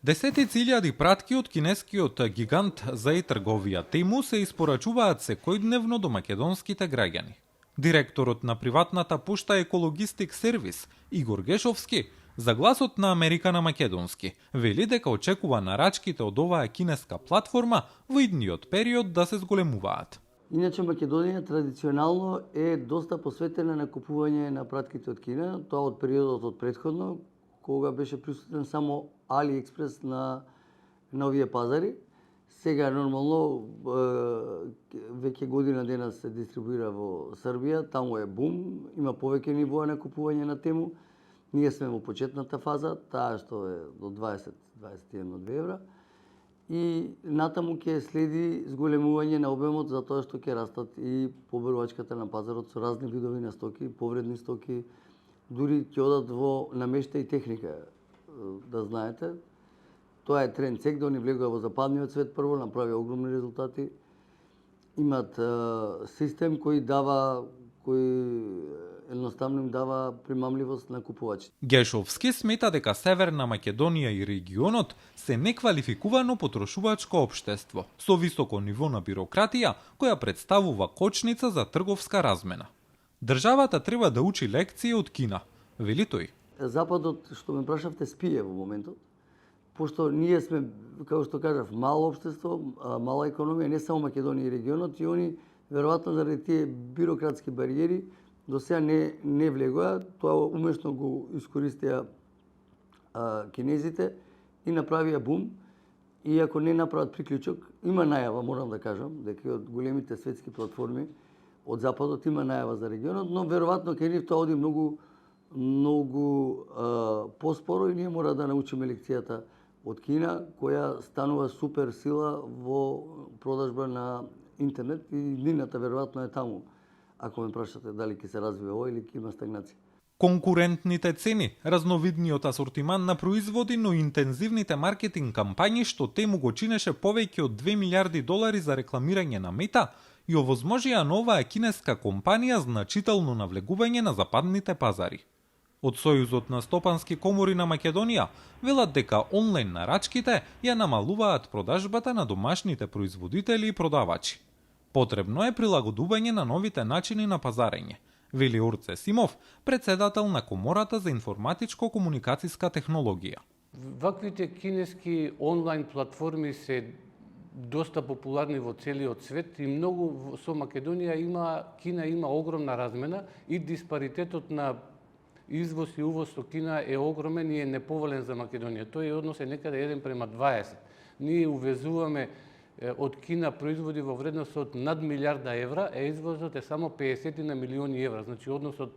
Десетици илјади пратки од кинескиот гигант за e-трговија Тему се испорачуваат секојдневно до македонските граѓани. Директорот на приватната пошта екологистик сервис Игор Гешовски за гласот на Америка на македонски вели дека очекува нарачките од оваа кинеска платформа во идниот период да се зголемуваат. Иначе Македонија традиционално е доста посветена на купување на пратките од Кина, тоа од периодот од претходно, кога беше присутен само AliExpress на овие пазари. Сега нормално веќе година дена се дистрибуира во Србија, таму е бум, има повеќе нивоа на купување на Тему. Ние сме во почетната фаза, таа што е до 20-21 евра. И натаму ќе следи зголемување на обемот затоа што ќе растат и побарувачката на пазарот со разни видови на стоки, повредни стоки, дури ќе одат во намешта и техника. Да знаете, тоа е тренд. Сега они влегува во западниот свет прво, направи огромни резултати. Имат систем кој едноставно им дава примамливост на купувачите. Гешовски смета дека Северна Македонија и регионот се неквалификувано потрошувачко општество со високо ниво на бирократија која представува кочница за трговска размена. Државата треба да учи лекции од Кина, вели тој. Западот, што ме прашавте, спие во моментот, пошто ние сме, како што кажав, мало општество, мала економија, не само Македонија и регионот, и они веројатно заради тие бирократски бариери до сега не влегоа, тоа умешно го искористија кинезите и направија бум. И ако не направат приклучок, има најава, морам да кажам, дека од големите светски платформи од западот има најава за регионот, но веројатно кај нив тоа оди многу поспоро и ние мора да научиме лекцијата од Кина, која станува супер сила во продажба на интернет и нивната веројатно е таму. Ако ме прашате дали ќе се развива ова или ќе има стагнација. Конкурентните цени, разновидниот асортиман на производи, но интензивните маркетинг кампањи што Тему го чинеше повеќе од $2 милиарди за рекламирање на Мета, и овозможија новаа кинеска компанија значително навлегување на западните пазари. Од Сојузот на стопански комори на Македонија велат дека онлайн нарачките ја намалуваат продажбата на домашните производители и продавачи. Потребно е прилагодување на новите начини на пазарење, вели Орце Симов, председател на Комората за информатичко-комуникациска технологија. Ваквите кинески онлайн платформи се доста популарни во целиот свет и многу со Македонија Кина има огромна размена и диспаритетот на извоз и увоз со Кина е огромен и е неповолен за Македонија. Тој однос е некаде 1:20. Ние увезуваме од Кина производи во вредност од над милиарда евра, а извозот е само 50 на милиони евра. Значи односот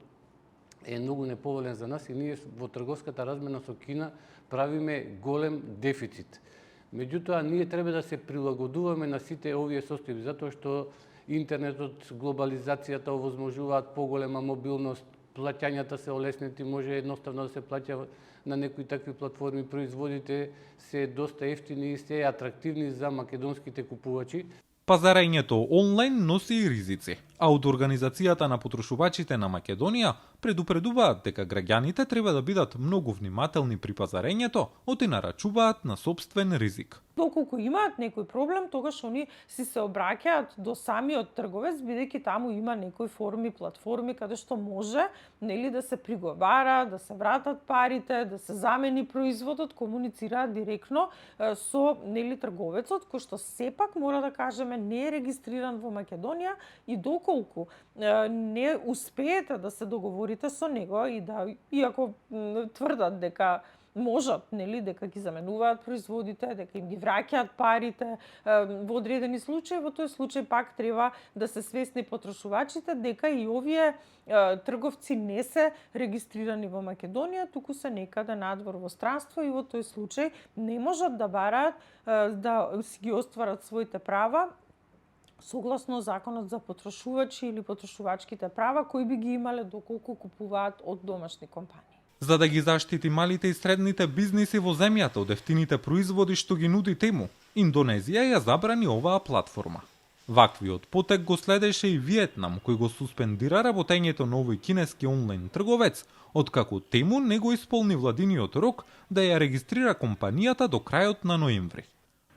е многу неповолен за нас и ние во трговската размена со Кина правиме голем дефицит. Меѓутоа, ние треба да се прилагодуваме на сите овие состојби, затоа што интернетот, глобализацијата овозможуваат поголема мобилност, плаќањата се олеснети, може едноставно да се плаќа на некои такви платформи, производите се доста ефтини и се атрактивни за македонските купувачи. Пазарењето онлайн носи и ризици, а од Организацијата на потрошувачите на Македонија предупредуваат дека граѓаните треба да бидат многу внимателни при пазарењето, оти нарачуваат на сопствен ризик. Доколку имаат некој проблем, тогаш они се обраќаат до самиот трговец, бидејќи таму има некои форми, платформи каде што може, да се приговара, да се вратат парите, да се замени производот, комуницираат директно со трговецот, кој што сепак мора да кажеме не е регистриран во Македонија и доколку не успеете да се договорите со него и иако тврдат дека можат, дека ги заменуваат производите, дека им ги враќаат парите во одредени случаи, во тој случај пак треба да се свесни потрошувачите дека и овие трговци не се регистрирани во Македонија, туку се некаде надвор во странство и во тој случај не можат да бараат да си ги остварат своите права согласно Законот за потрошувачи или потрошувачките права кои би ги имале доколку купуваат од домашни компании. За да ги заштити малите и средните бизниси во земјата од ефтините производи што ги нуди Тему, Индонезија ја забрани оваа платформа. Ваквиот потек го следеше и Виетнам, кој го суспендира работењето на овој кинески онлайн трговец, откако Тему не го исполни владиниот рок да ја регистрира компанијата до крајот на ноември.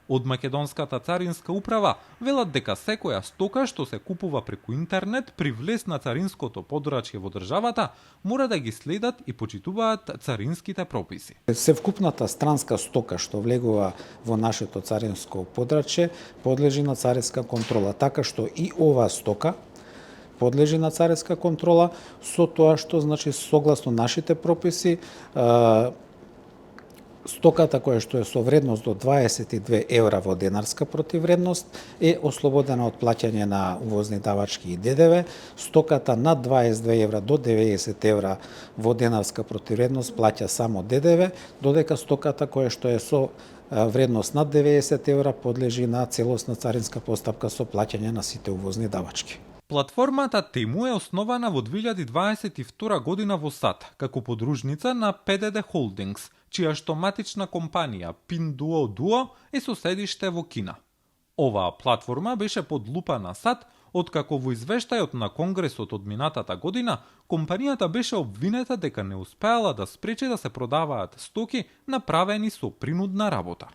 Од македонската царинска управа велат дека секоја стока што се купува преку интернет при влез на царинското подрачје во државата мора да ги следат и почитуваат царинските прописи. Севкупната странска стока што влегува во нашето царинско подрачје подлежи на царинска контрола, така што и оваа стока подлежи на царинска контрола со тоа што значи согласно нашите прописи стоката која што е со вредност до 22 евра во денарска противредност е ослободена од плаќање на увозни давачки и ДДВ, стоката над 22 евра до 90 евра во денарска противредност плаќа само ДДВ, додека стоката која што е со вредност над 90 евра подлежи на целосна царинска постапка со плаќање на сите увозни давачки. Платформата Тему е основана во 2022 година во САД, како подружница на PDD Holdings, чија што матична компанија Pinduoduo е со седиште во Кина. Оваа платформа беше под лупа на САД, откако во извештајот на Конгресот од минатата година, компанијата беше обвинета дека не успеала да спречи да се продаваат стоки направени со принудна работа.